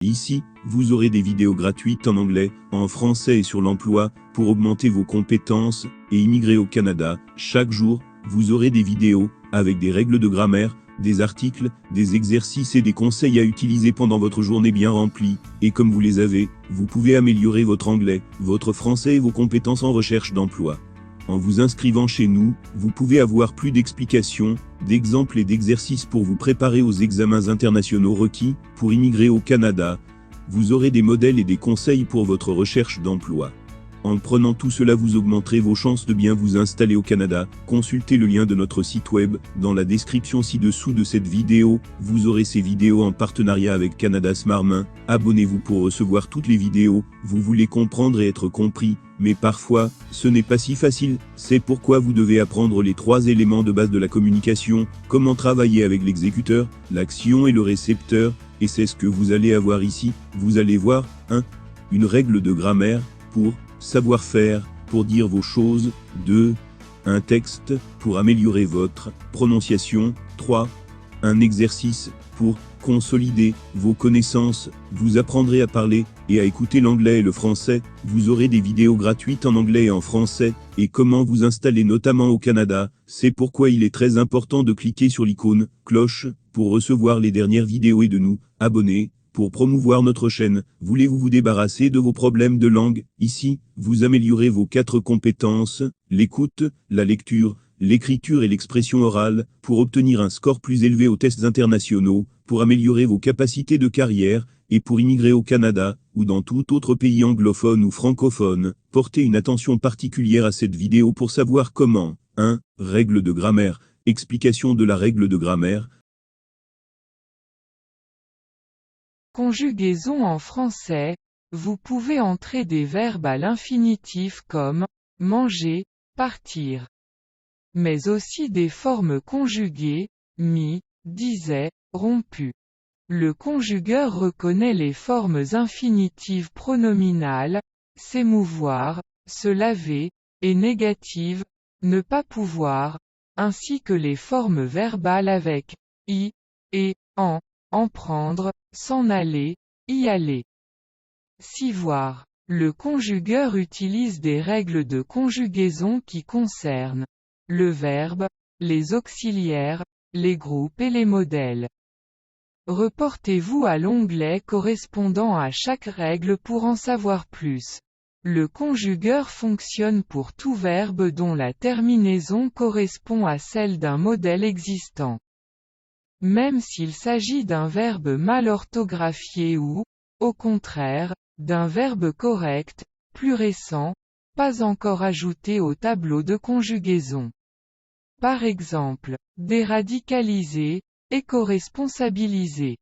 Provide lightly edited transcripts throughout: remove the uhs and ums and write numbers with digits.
Ici, vous aurez des vidéos gratuites en anglais, en français et sur l'emploi, pour augmenter vos compétences et immigrer au Canada. Chaque jour, vous aurez des vidéos, avec des règles de grammaire, des articles, des exercices et des conseils à utiliser pendant votre journée bien remplie. Et comme vous les avez, vous pouvez améliorer votre anglais, votre français et vos compétences en recherche d'emploi. En vous inscrivant chez nous, vous pouvez avoir plus d'explications, d'exemples et d'exercices pour vous préparer aux examens internationaux requis pour immigrer au Canada. Vous aurez des modèles et des conseils pour votre recherche d'emploi. En prenant tout cela, vous augmenterez vos chances de bien vous installer au Canada. Consultez le lien de notre site web dans la description ci-dessous de cette vidéo. Vous aurez ces vidéos en partenariat avec Canada Smartmain. Abonnez-vous pour recevoir toutes les vidéos. Vous voulez comprendre et être compris, mais parfois, ce n'est pas si facile. C'est pourquoi vous devez apprendre les 3 éléments de base de la communication, comment travailler avec l'exécuteur, l'action et le récepteur, et c'est ce que vous allez avoir ici. Vous allez voir, 1. Une règle de grammaire, pour savoir-faire, pour dire vos choses. 2. Un texte, pour améliorer votre prononciation. 3. Un exercice, pour consolider vos connaissances. Vous apprendrez à parler et à écouter l'anglais et le français. Vous aurez des vidéos gratuites en anglais et en français, et comment vous installer notamment au Canada. C'est pourquoi il est très important de cliquer sur l'icône cloche pour recevoir les dernières vidéos et de nous abonner. Pour promouvoir notre chaîne, voulez-vous vous débarrasser de vos problèmes de langue? Ici, vous améliorez vos 4 compétences, l'écoute, la lecture, l'écriture et l'expression orale, pour obtenir un score plus élevé aux tests internationaux, pour améliorer vos capacités de carrière, et pour immigrer au Canada, ou dans tout autre pays anglophone ou francophone. Portez une attention particulière à cette vidéo pour savoir comment. 1. Règle de grammaire. Explication de la règle de grammaire. Conjugaison en français, vous pouvez entrer des verbes à l'infinitif comme manger, partir. Mais aussi des formes conjuguées, mis, disait, rompu. Le conjugueur reconnaît les formes infinitives pronominales, s'émouvoir, se laver, et négatives, ne pas pouvoir, ainsi que les formes verbales avec i, et, en prendre, s'en aller, y aller. Voir. Le conjugueur utilise des règles de conjugaison qui concernent le verbe, les auxiliaires, les groupes et les modèles. Reportez-vous à l'onglet correspondant à chaque règle pour en savoir plus. Le conjugueur fonctionne pour tout verbe dont la terminaison correspond à celle d'un modèle existant. Même s'il s'agit d'un verbe mal orthographié ou, au contraire, d'un verbe correct, plus récent, pas encore ajouté au tableau de conjugaison. Par exemple, déradicaliser, éco-responsabiliser.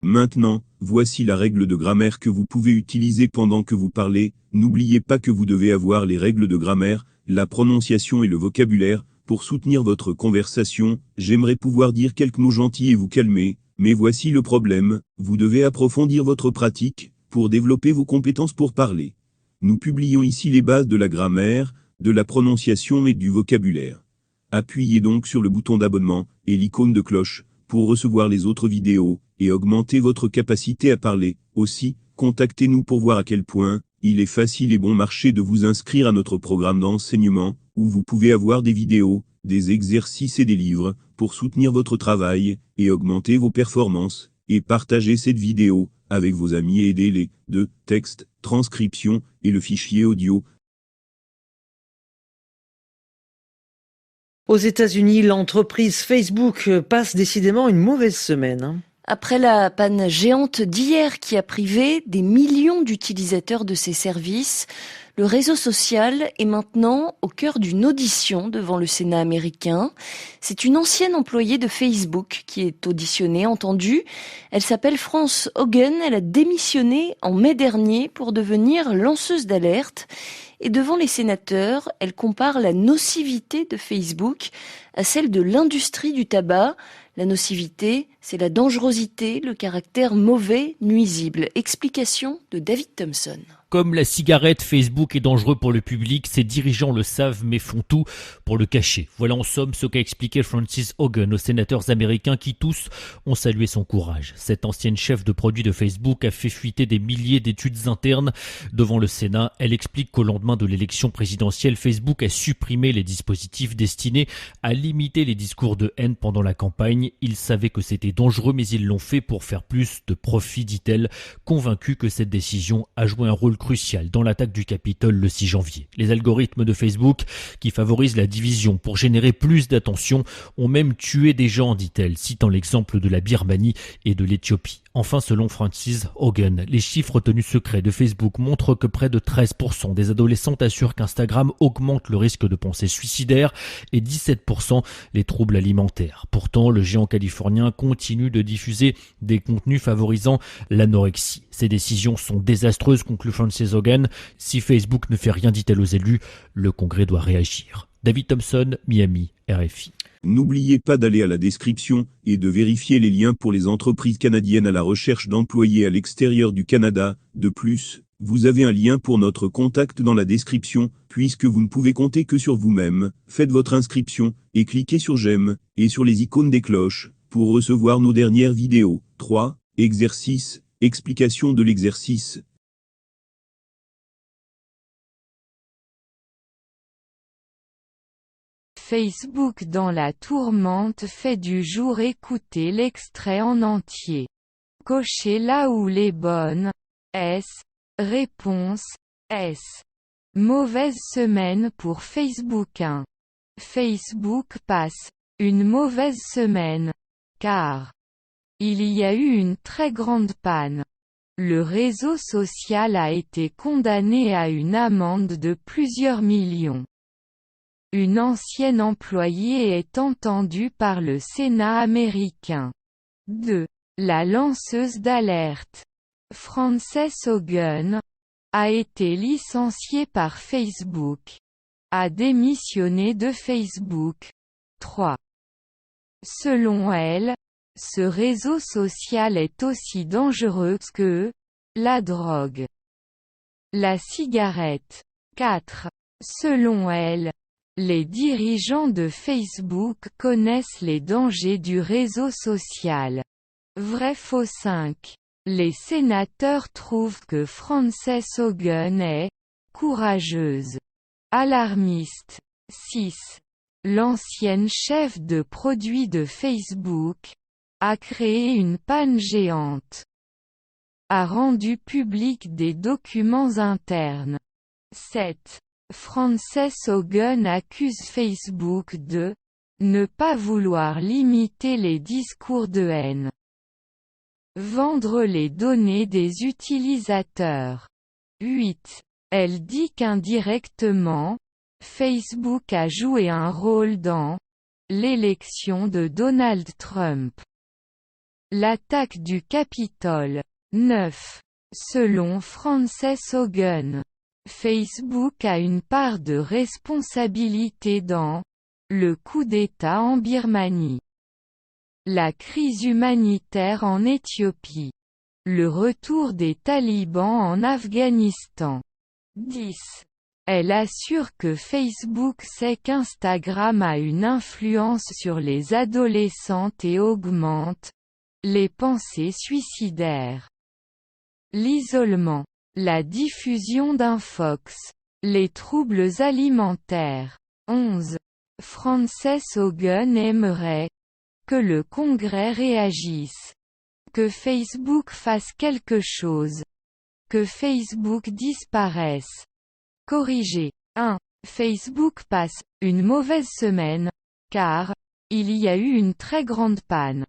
Maintenant, voici la règle de grammaire que vous pouvez utiliser pendant que vous parlez. N'oubliez pas que vous devez avoir les règles de grammaire, la prononciation et le vocabulaire, pour soutenir votre conversation. J'aimerais pouvoir dire quelques mots gentils et vous calmer, mais voici le problème, vous devez approfondir votre pratique, pour développer vos compétences pour parler. Nous publions ici les bases de la grammaire, de la prononciation et du vocabulaire. Appuyez donc sur le bouton d'abonnement, et l'icône de cloche, pour recevoir les autres vidéos, et augmenter votre capacité à parler. Aussi, contactez-nous pour voir à quel point il est facile et bon marché de vous inscrire à notre programme d'enseignement, où vous pouvez avoir des vidéos, des exercices et des livres, pour soutenir votre travail, et augmenter vos performances, et partager cette vidéo avec vos amis et aidez-les, de texte, transcription, et le fichier audio. Aux États-Unis, l'entreprise Facebook passe décidément une mauvaise semaine. Après la panne géante d'hier qui a privé des millions d'utilisateurs de ses services, le réseau social est maintenant au cœur d'une audition devant le Sénat américain. C'est une ancienne employée de Facebook qui est auditionnée, entendue. Elle s'appelle France Hogan, elle a démissionné en mai dernier pour devenir lanceuse d'alerte. Et devant les sénateurs, elle compare la nocivité de Facebook à celle de l'industrie du tabac. La nocivité, c'est la dangerosité, le caractère mauvais, nuisible. Explication de David Thompson. Comme la cigarette, Facebook est dangereux pour le public, ses dirigeants le savent mais font tout pour le cacher. Voilà en somme ce qu'a expliqué Frances Haugen aux sénateurs américains qui tous ont salué son courage. Cette ancienne chef de produit de Facebook a fait fuiter des milliers d'études internes devant le Sénat. Elle explique qu'au lendemain de l'élection présidentielle, Facebook a supprimé les dispositifs destinés à limiter les discours de haine pendant la campagne. Ils savaient que c'était dangereux mais ils l'ont fait pour faire plus de profit, dit-elle, convaincue que cette décision a joué un rôle crucial dans l'attaque du Capitole le 6 janvier. Les algorithmes de Facebook, qui favorisent la division pour générer plus d'attention, ont même tué des gens, dit-elle, citant l'exemple de la Birmanie et de l'Éthiopie. Enfin, selon Frances Haugen, les chiffres tenus secrets de Facebook montrent que près de 13% des adolescentes assurent qu'Instagram augmente le risque de pensées suicidaires et 17% les troubles alimentaires. Pourtant, le géant californien continue de diffuser des contenus favorisant l'anorexie. Ces décisions sont désastreuses, conclut Frances Haugen. Si Facebook ne fait rien, dit-elle aux élus, le Congrès doit réagir. David Thompson, Miami, RFI. N'oubliez pas d'aller à la description et de vérifier les liens pour les entreprises canadiennes à la recherche d'employés à l'extérieur du Canada. De plus, vous avez un lien pour notre contact dans la description, puisque vous ne pouvez compter que sur vous-même. Faites votre inscription et cliquez sur j'aime et sur les icônes des cloches pour recevoir nos dernières vidéos. 3. Exercice. Explication de l'exercice. Facebook dans la tourmente fait du jour. Écoutez l'extrait en entier. Cochez là où les bonnes. S. Réponse. S. Mauvaise semaine pour Facebook 1. Facebook passe une mauvaise semaine, car il y a eu une très grande panne. Le réseau social a été condamné à une amende de plusieurs millions. Une ancienne employée est entendue par le Sénat américain. 2. La lanceuse d'alerte, Frances Haugen, a été licenciée par Facebook. A démissionné de Facebook. 3. Selon elle, ce réseau social est aussi dangereux que la drogue, la cigarette. 4. Selon elle, les dirigeants de Facebook connaissent les dangers du réseau social. Vrai-faux 5. Les sénateurs trouvent que Frances Haugen est courageuse. Alarmiste. 6. L'ancienne chef de produit de Facebook a créé une panne géante. A rendu public des documents internes. 7. Frances Haugen accuse Facebook de ne pas vouloir limiter les discours de haine. Vendre les données des utilisateurs. 8. Elle dit qu'indirectement, Facebook a joué un rôle dans l'élection de Donald Trump. L'attaque du Capitole. 9. Selon Frances Haugen, Facebook a une part de responsabilité dans le coup d'État en Birmanie, la crise humanitaire en Éthiopie, le retour des talibans en Afghanistan. 10. Elle assure que Facebook sait qu'Instagram a une influence sur les adolescentes et augmente les pensées suicidaires, l'isolement, la diffusion d'infox, les troubles alimentaires. 11. Frances Haugen aimerait que le Congrès réagisse, que Facebook fasse quelque chose, que Facebook disparaisse. Corriger. 1. Facebook passe une mauvaise semaine, car il y a eu une très grande panne.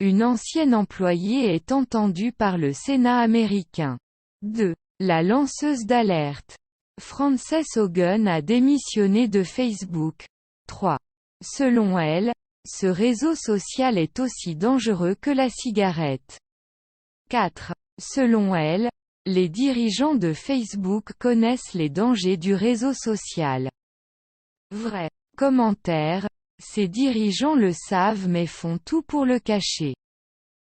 Une ancienne employée est entendue par le Sénat américain. 2. La lanceuse d'alerte, Frances Haugen a démissionné de Facebook. 3. Selon elle, ce réseau social est aussi dangereux que la cigarette. 4. Selon elle, les dirigeants de Facebook connaissent les dangers du réseau social. Vrai. Commentaire. Ces dirigeants le savent mais font tout pour le cacher.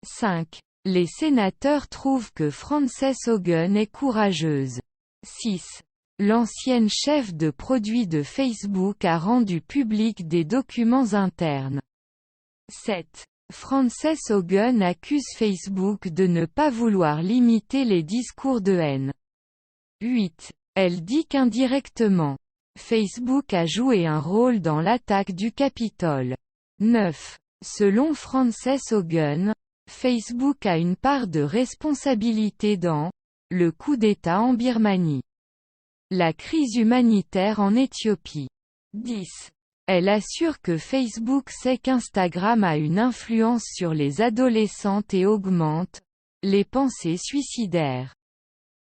5. Les sénateurs trouvent que Frances Haugen est courageuse. 6. L'ancienne chef de produit de Facebook a rendu public des documents internes. 7. Frances Haugen accuse Facebook de ne pas vouloir limiter les discours de haine. 8. Elle dit qu'indirectement, Facebook a joué un rôle dans l'attaque du Capitole. 9. Selon Frances Haugen, Facebook a une part de responsabilité dans le coup d'État en Birmanie, la crise humanitaire en Éthiopie. 10. Elle assure que Facebook sait qu'Instagram a une influence sur les adolescentes et augmente les pensées suicidaires.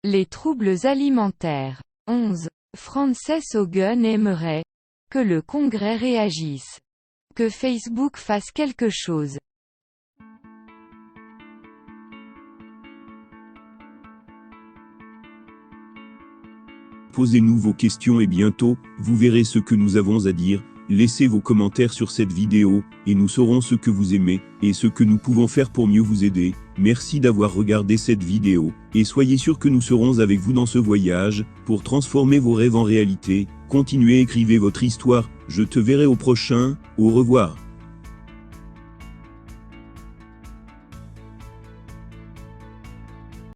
Les troubles alimentaires. 11. Frances Haugen aimerait que le Congrès réagisse, que Facebook fasse quelque chose. Posez-nous vos questions et bientôt, vous verrez ce que nous avons à dire. Laissez vos commentaires sur cette vidéo, et nous saurons ce que vous aimez, et ce que nous pouvons faire pour mieux vous aider. Merci d'avoir regardé cette vidéo, et soyez sûr que nous serons avec vous dans ce voyage, pour transformer vos rêves en réalité. Continuez, écrivez votre histoire, je te verrai au prochain, au revoir.